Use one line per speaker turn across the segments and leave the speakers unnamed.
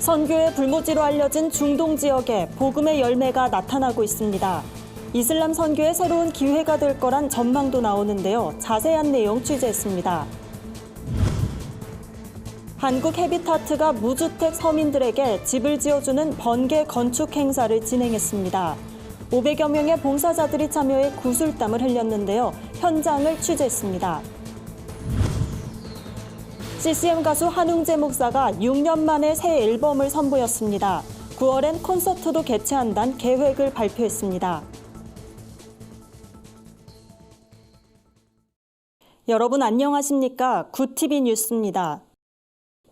선교의 불모지로 알려진 중동 지역에 복음의 열매가 나타나고 있습니다. 이슬람 선교의 새로운 기회가 될 거란 전망도 나오는데요. 자세한 내용 취재했습니다. 한국 헤비타트가 무주택 서민들에게 집을 지어주는 번개 건축 행사를 진행했습니다. 500여 명의 봉사자들이 참여해 구슬땀을 흘렸는데요. 현장을 취재했습니다. CCM 가수 한웅재 목사가 6년 만에 새 앨범을 선보였습니다. 9월엔 콘서트도 개최한다는 계획을 발표했습니다. 여러분 안녕하십니까? 굿TV 뉴스입니다.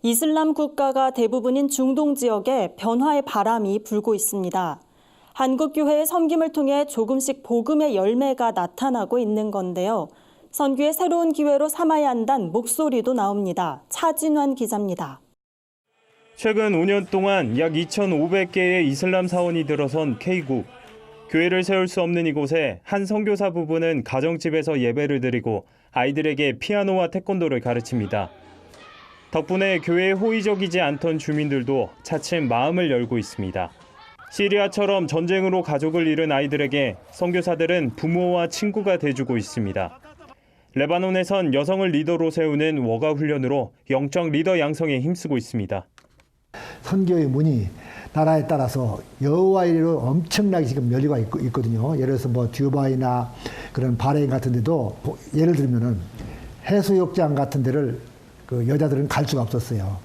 이슬람 국가가 대부분인 중동 지역에 변화의 바람이 불고 있습니다. 한국 교회의 섬김을 통해 조금씩 복음의 열매가 나타나고 있는 건데요. 선교의 새로운 기회로 삼아야 한다는 목소리도 나옵니다. 차진환 기자입니다.
최근 5년 동안 약 2,500개의 이슬람 사원이 들어선 K국. 교회를 세울 수 없는 이곳에 한 선교사 부부는 가정집에서 예배를 드리고 아이들에게 피아노와 태권도를 가르칩니다. 덕분에 교회에 호의적이지 않던 주민들도 차츰 마음을 열고 있습니다. 시리아처럼 전쟁으로 가족을 잃은 아이들에게 선교사들은 부모와 친구가 돼주고 있습니다. 레바논에선 여성을 리더로 세우는 워가 훈련으로 영적 리더 양성에 힘쓰고 있습니다.
선교의 문이 나라에 따라서 여호와이로 엄청나게 지금 열리고 있거든요. 예를 들어서 뭐 듀바이나 그런 바레인 같은 데도 예를 들면은 해수욕장 같은 데를 그 여자들은 갈 수가 없었어요.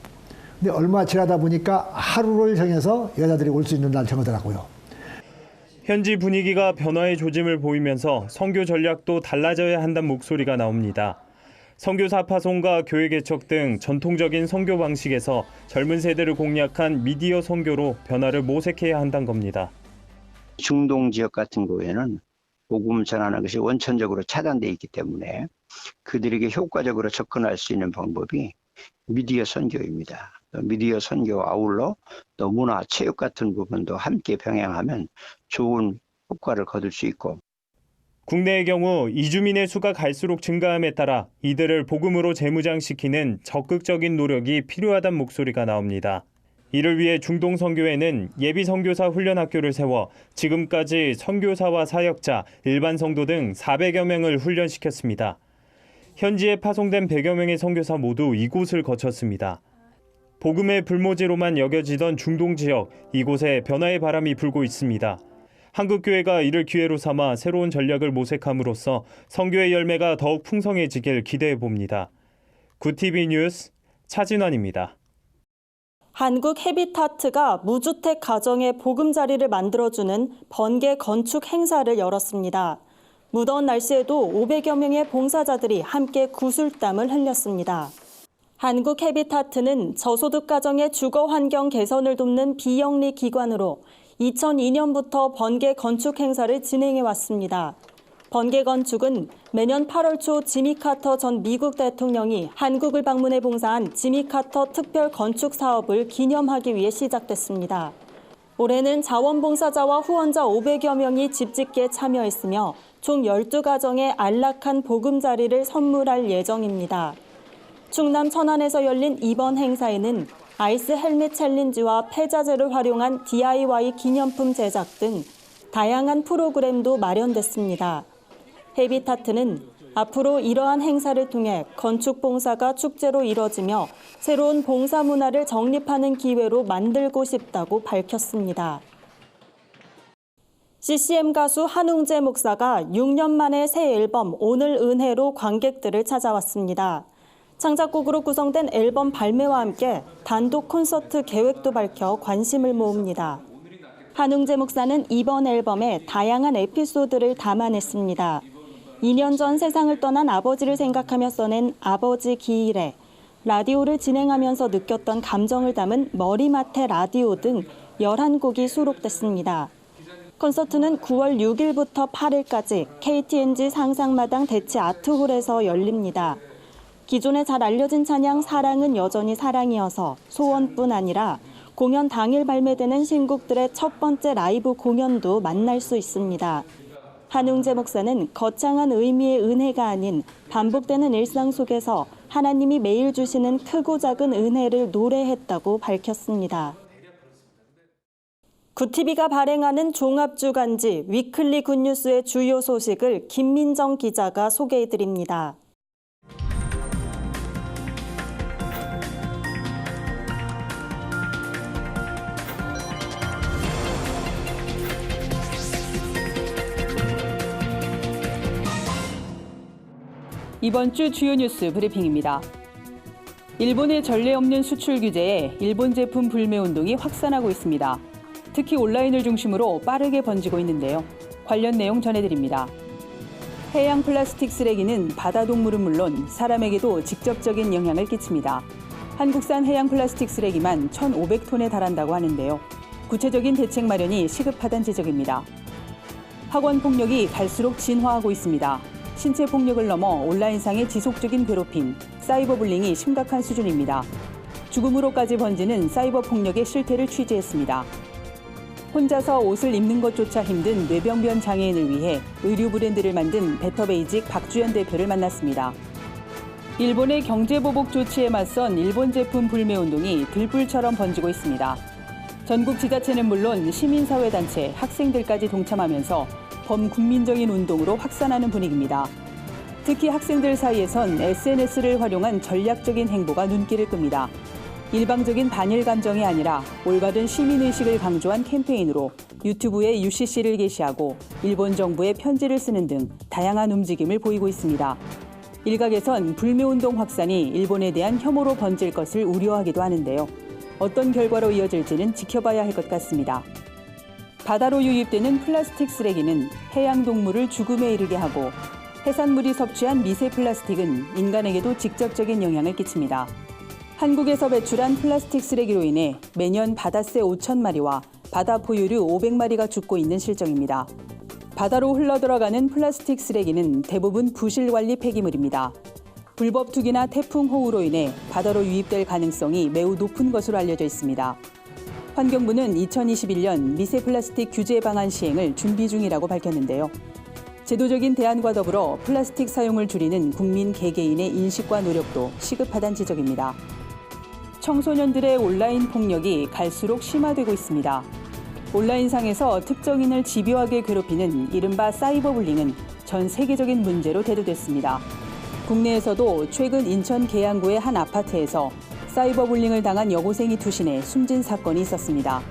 근데 얼마 지나다 보니까 하루를 정해서 여자들이 올 수 있는 날 정하더라고요.
현지 분위기가 변화의 조짐을 보이면서 선교 전략도 달라져야 한다는 목소리가 나옵니다. 선교사 파송과 교회 개척 등 전통적인 선교 방식에서 젊은 세대를 공략한 미디어 선교로 변화를 모색해야 한다는 겁니다.
중동 지역 같은 경우에는 복음 전하는 것이 원천적으로 차단되어 있기 때문에 그들에게 효과적으로 접근할 수 있는 방법이 미디어 선교입니다. 미디어 선교 아울러 또 문화, 체육 같은 부분도 함께 병행하면 좋은 효과를 거둘 수 있고
국내의 경우 이주민의 수가 갈수록 증가함에 따라 이들을 복음으로 재무장시키는 적극적인 노력이 필요하다는 목소리가 나옵니다. 이를 위해 중동 선교회는 예비 선교사 훈련 학교를 세워 지금까지 선교사와 사역자, 일반 성도 등 400여 명을 훈련시켰습니다. 현지에 파송된 100여 명의 선교사 모두 이곳을 거쳤습니다. 복음의 불모지로만 여겨지던 중동 지역, 이곳에 변화의 바람이 불고 있습니다. 한국교회가 이를 기회로 삼아 새로운 전략을 모색함으로써 선교의 열매가 더욱 풍성해지길 기대해 봅니다. 굿TV 뉴스 차진환입니다.
한국 헤비타트가 무주택 가정의 보금자리를 만들어주는 번개 건축 행사를 열었습니다. 무더운 날씨에도 500여 명의 봉사자들이 함께 구슬땀을 흘렸습니다. 한국 헤비타트는 저소득 가정의 주거 환경 개선을 돕는 비영리 기관으로 2002년부터 번개 건축 행사를 진행해 왔습니다. 번개 건축은 매년 8월 초 지미 카터 전 미국 대통령이 한국을 방문해 봉사한 지미 카터 특별 건축 사업을 기념하기 위해 시작됐습니다. 올해는 자원봉사자와 후원자 500여 명이 집짓기에 참여했으며 총 12가정의 안락한 보금자리를 선물할 예정입니다. 충남 천안에서 열린 이번 행사에는 아이스 헬멧 챌린지와 폐자재를 활용한 DIY 기념품 제작 등 다양한 프로그램도 마련됐습니다. 헤비타트는 앞으로 이러한 행사를 통해 건축 봉사가 축제로 이뤄지며 새로운 봉사 문화를 정립하는 기회로 만들고 싶다고 밝혔습니다. CCM 가수 한웅재 목사가 6년 만에 새 앨범 오늘 은혜로 관객들을 찾아왔습니다. 창작곡으로 구성된 앨범 발매와 함께 단독 콘서트 계획도 밝혀 관심을 모읍니다. 한웅재 목사는 이번 앨범에 다양한 에피소드를 담아냈습니다. 2년 전 세상을 떠난 아버지를 생각하며 써낸 아버지 기일에, 라디오를 진행하면서 느꼈던 감정을 담은 머리맡에 라디오 등 11곡이 수록됐습니다. 콘서트는 9월 6일부터 8일까지 KTNG 상상마당 대치 아트홀에서 열립니다. 기존에 잘 알려진 찬양 사랑은 여전히 사랑이어서 소원뿐 아니라 공연 당일 발매되는 신곡들의 첫 번째 라이브 공연도 만날 수 있습니다. 한웅재 목사는 거창한 의미의 은혜가 아닌 반복되는 일상 속에서 하나님이 매일 주시는 크고 작은 은혜를 노래했다고 밝혔습니다. 구티비가 발행하는 종합주간지 위클리 굿뉴스의 주요 소식을 김민정 기자가 소개해드립니다.
이번 주 주요 뉴스 브리핑입니다. 일본의 전례 없는 수출 규제에 일본 제품 불매 운동이 확산하고 있습니다. 특히 온라인을 중심으로 빠르게 번지고 있는데요. 관련 내용 전해드립니다. 해양 플라스틱 쓰레기는 바다 동물은 물론 사람에게도 직접적인 영향을 끼칩니다. 한국산 해양 플라스틱 쓰레기만 1,500톤에 달한다고 하는데요. 구체적인 대책 마련이 시급하다는 지적입니다. 학원 폭력이 갈수록 진화하고 있습니다. 신체 폭력을 넘어 온라인상의 지속적인 괴롭힘, 사이버 불링이 심각한 수준입니다. 죽음으로까지 번지는 사이버 폭력의 실태를 취재했습니다. 혼자서 옷을 입는 것조차 힘든 뇌병변 장애인을 위해 의류 브랜드를 만든 베터베이직 박주연 대표를 만났습니다. 일본의 경제보복 조치에 맞선 일본 제품 불매 운동이 들불처럼 번지고 있습니다. 전국 지자체는 물론 시민사회단체, 학생들까지 동참하면서 범국민적인 운동으로 확산하는 분위기입니다. 특히 학생들 사이에선 SNS를 활용한 전략적인 행보가 눈길을 끕니다. 일방적인 반일 감정이 아니라 올바른 시민의식을 강조한 캠페인으로 유튜브에 UCC를 게시하고 일본 정부에 편지를 쓰는 등 다양한 움직임을 보이고 있습니다. 일각에선 불매운동 확산이 일본에 대한 혐오로 번질 것을 우려하기도 하는데요. 어떤 결과로 이어질지는 지켜봐야 할 것 같습니다. 바다로 유입되는 플라스틱 쓰레기는 해양 동물을 죽음에 이르게 하고 해산물이 섭취한 미세 플라스틱은 인간에게도 직접적인 영향을 끼칩니다. 한국에서 배출한 플라스틱 쓰레기로 인해 매년 바다새 5,000마리와 바다 포유류 500마리가 죽고 있는 실정입니다. 바다로 흘러들어가는 플라스틱 쓰레기는 대부분 부실관리 폐기물입니다. 불법 투기나 태풍 호우로 인해 바다로 유입될 가능성이 매우 높은 것으로 알려져 있습니다. 환경부는 2021년 미세 플라스틱 규제 방안 시행을 준비 중이라고 밝혔는데요. 제도적인 대안과 더불어 플라스틱 사용을 줄이는 국민 개개인의 인식과 노력도 시급하다는 지적입니다. 청소년들의 온라인 폭력이 갈수록 심화되고 있습니다. 온라인상에서 특정인을 집요하게 괴롭히는 이른바 사이버 불링은 전 세계적인 문제로 대두됐습니다. 국내에서도 최근 인천 계양구의 한 아파트에서 사이버 불링을 당한 여고생이 투신해 숨진 사건이 있었습니다.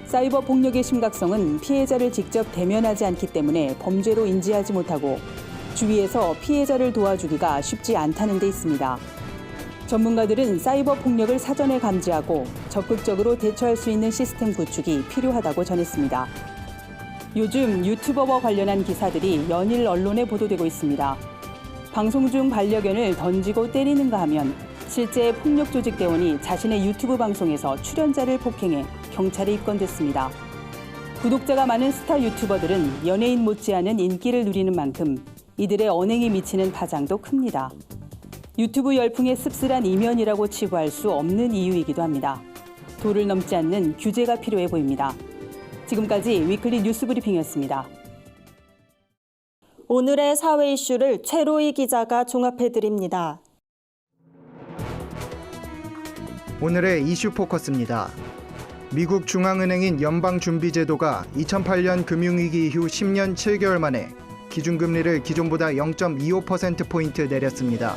사이버 폭력의 심각성은 피해자를 직접 대면하지 않기 때문에 범죄로 인지하지 못하고 주위에서 피해자를 도와주기가 쉽지 않다는 데 있습니다. 전문가들은 사이버 폭력을 사전에 감지하고 적극적으로 대처할 수 있는 시스템 구축이 필요하다고 전했습니다. 요즘 유튜버와 관련한 기사들이 연일 언론에 보도되고 있습니다. 방송 중 반려견을 던지고 때리는가 하면 실제 폭력 조직 대원이 자신의 유튜브 방송에서 출연자를 폭행해 경찰에 입건됐습니다. 구독자가 많은 스타 유튜버들은 연예인 못지않은 인기를 누리는 만큼 이들의 언행이 미치는 파장도 큽니다. 유튜브 열풍의 씁쓸한 이면이라고 치부할 수 없는 이유이기도 합니다. 도를 넘지 않는 규제가 필요해 보입니다. 지금까지 위클리 뉴스 브리핑이었습니다.
오늘의 사회 이슈를 최로희 기자가 종합해드립니다.
오늘의 이슈 포커스입니다. 미국 중앙은행인 연방준비제도가 2008년 금융위기 이후 10년 7개월 만에 기준금리를 기존보다 0.25%포인트 내렸습니다.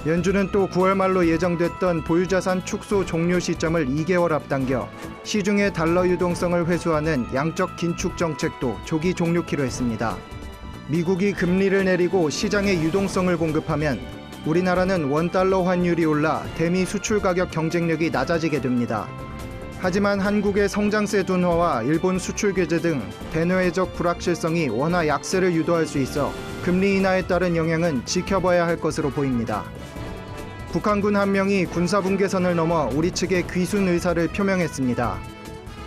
연준은 또 9월 말로 예정됐던 보유자산 축소 종료 시점을 2개월 앞당겨 시중의 달러 유동성을 회수하는 양적 긴축 정책도 조기 종료키로 했습니다. 미국이 금리를 내리고 시장에 유동성을 공급하면 우리나라는 원달러 환율이 올라 대미 수출 가격 경쟁력이 낮아지게 됩니다. 하지만 한국의 성장세 둔화와 일본 수출 규제 등 대내외적 불확실성이 원화 약세를 유도할 수 있어 금리 인하에 따른 영향은 지켜봐야 할 것으로 보입니다. 북한군 한 명이 군사분계선을 넘어 우리 측에 귀순 의사를 표명했습니다.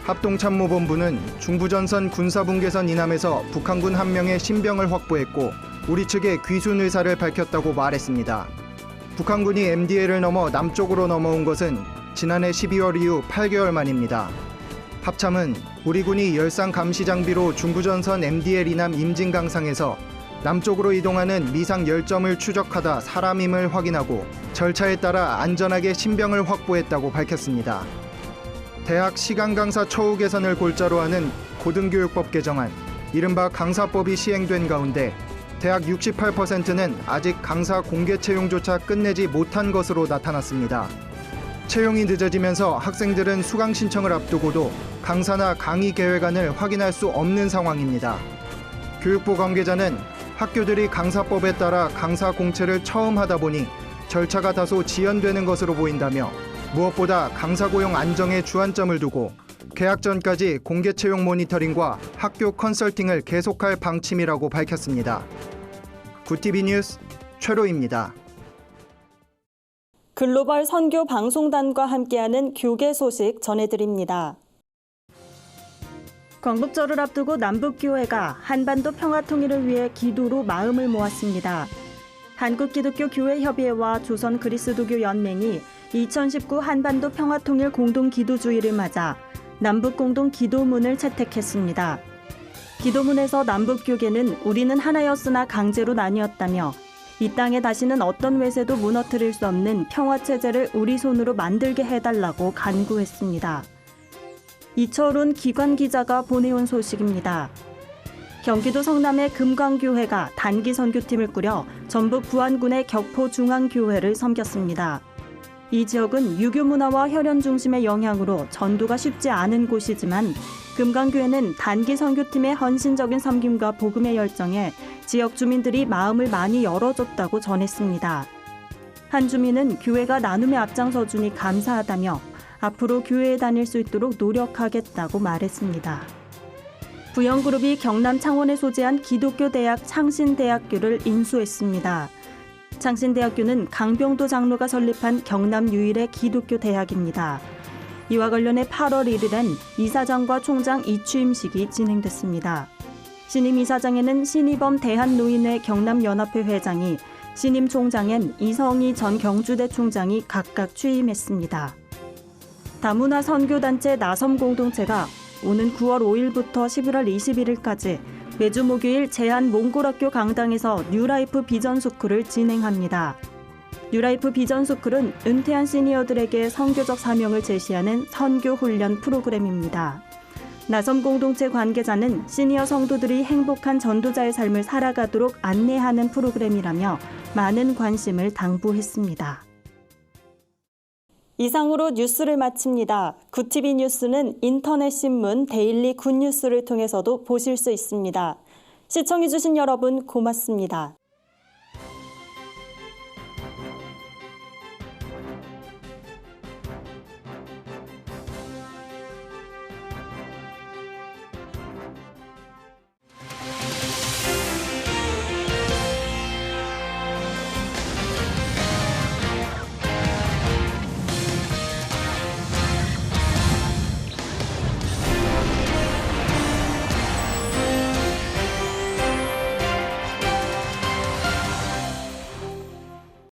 합동참모본부는 중부전선 군사분계선 이남에서 북한군 한 명의 신병을 확보했고 우리 측에 귀순 의사를 밝혔다고 말했습니다. 북한군이 MDL을 넘어 남쪽으로 넘어온 것은 지난해 12월 이후 8개월 만입니다. 합참은 우리 군이 열상 감시 장비로 중부전선 MDL 이남 임진강상에서 남쪽으로 이동하는 미상 열점을 추적하다 사람임을 확인하고 절차에 따라 안전하게 신병을 확보했다고 밝혔습니다. 대학 시간 강사 처우 개선을 골자로 하는 고등교육법 개정안, 이른바 강사법이 시행된 가운데 대학 68%는 아직 강사 공개 채용조차 끝내지 못한 것으로 나타났습니다. 채용이 늦어지면서 학생들은 수강 신청을 앞두고도 강사나 강의 계획안을 확인할 수 없는 상황입니다. 교육부 관계자는 학교들이 강사법에 따라 강사 공채를 처음 하다 보니 절차가 다소 지연되는 것으로 보인다며 무엇보다 강사 고용 안정에 주안점을 두고 개학 전까지 공개 채용 모니터링과 학교 컨설팅을 계속할 방침이라고 밝혔습니다. 구티비 뉴스 최로입니다.
글로벌 선교 방송단과 함께하는 교계 소식 전해드립니다. 광복절을 앞두고 남북교회가 한반도 평화 통일을 위해 기도로 마음을 모았습니다. 한국기독교교회협의회와 조선그리스도교연맹이 2019 한반도 평화통일 공동기도주의를 맞아 남북공동기도문을 채택했습니다. 기도문에서 남북교계는 우리는 하나였으나 강제로 나뉘었다며 이 땅에 다시는 어떤 외세도 무너뜨릴 수 없는 평화체제를 우리 손으로 만들게 해달라고 간구했습니다. 이철훈 기관기자가 보내온 소식입니다. 경기도 성남의 금광교회가 단기 선교팀을 꾸려 전북 부안군의 격포중앙교회를 섬겼습니다. 이 지역은 유교 문화와 혈연 중심의 영향으로 전도가 쉽지 않은 곳이지만 금강교회는 단기 선교팀의 헌신적인 섬김과 복음의 열정에 지역 주민들이 마음을 많이 열어줬다고 전했습니다. 한 주민은 교회가 나눔에 앞장서 주니 감사하다며 앞으로 교회에 다닐 수 있도록 노력하겠다고 말했습니다. 부영그룹이 경남 창원에 소재한 기독교대학 창신대학교를 인수했습니다. 창신대학교는 강병도 장로가 설립한 경남 유일의 기독교 대학입니다. 이와 관련해 8월 1일엔 이사장과 총장 이취임식이 진행됐습니다. 신임 이사장에는 신희범 대한노인회 경남연합회 회장이, 신임 총장엔 이성희 전 경주대 총장이 각각 취임했습니다. 다문화 선교단체 나섬공동체가 오는 9월 5일부터 11월 21일까지 매주 목요일 제한 몽골학교 강당에서 뉴라이프 비전스쿨을 진행합니다. 뉴라이프 비전스쿨은 은퇴한 시니어들에게 선교적 사명을 제시하는 선교 훈련 프로그램입니다. 나섬공동체 관계자는 시니어 성도들이 행복한 전도자의 삶을 살아가도록 안내하는 프로그램이라며 많은 관심을 당부했습니다. 이상으로 뉴스를 마칩니다. 구티비 뉴스는 인터넷 신문 데일리 굿뉴스를 통해서도 보실 수 있습니다. 시청해주신 여러분 고맙습니다.